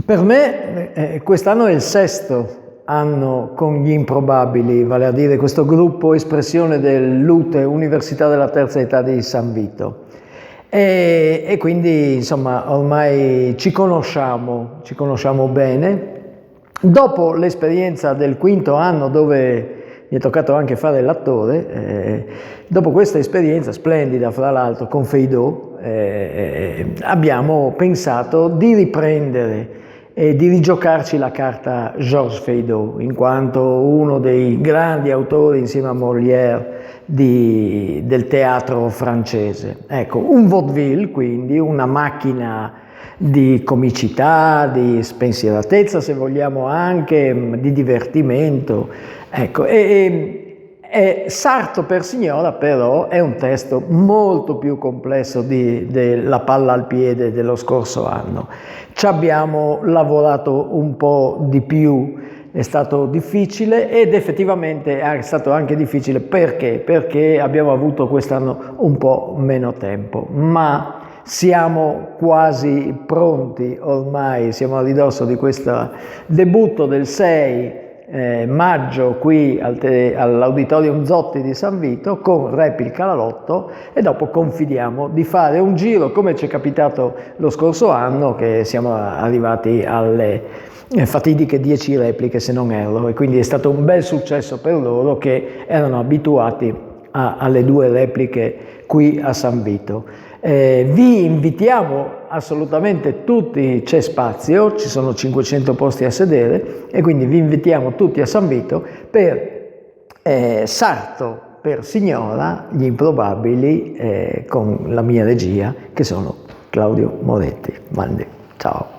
Per me quest'anno è il sesto anno con gli Improbabili, vale a dire questo gruppo espressione dell'UTE, Università della Terza Età di San Vito. E quindi insomma ormai ci conosciamo bene. Dopo l'esperienza del quinto anno dove mi è toccato anche fare l'attore, dopo questa esperienza splendida fra l'altro con Feydeau, abbiamo pensato di riprendere e di rigiocarci la carta Georges Feydeau, in quanto uno dei grandi autori insieme a Molière del teatro francese. Ecco, un vaudeville, quindi una macchina di comicità, di spensieratezza se vogliamo anche, di divertimento. Ecco, Sarto per signora però è un testo molto più complesso della palla al piede dello scorso anno. Ci abbiamo lavorato un po' di più, è stato difficile ed effettivamente è stato anche difficile perché abbiamo avuto quest'anno un po' meno tempo, ma siamo quasi pronti ormai, siamo a ridosso di questo debutto del 6 maggio qui all'Auditorium Zotti di San Vito con Rap il Calalotto e dopo confidiamo di fare un giro come ci è capitato lo scorso anno che siamo arrivati alle fatidiche 10 repliche se non erro e quindi è stato un bel successo per loro che erano abituati alle 2 repliche qui a San Vito. Vi invitiamo assolutamente tutti, c'è spazio, ci sono 500 posti a sedere e quindi vi invitiamo tutti a San Vito per Sarto per signora, gli Improbabili con la mia regia che sono Claudio Moretti. Mandi, ciao.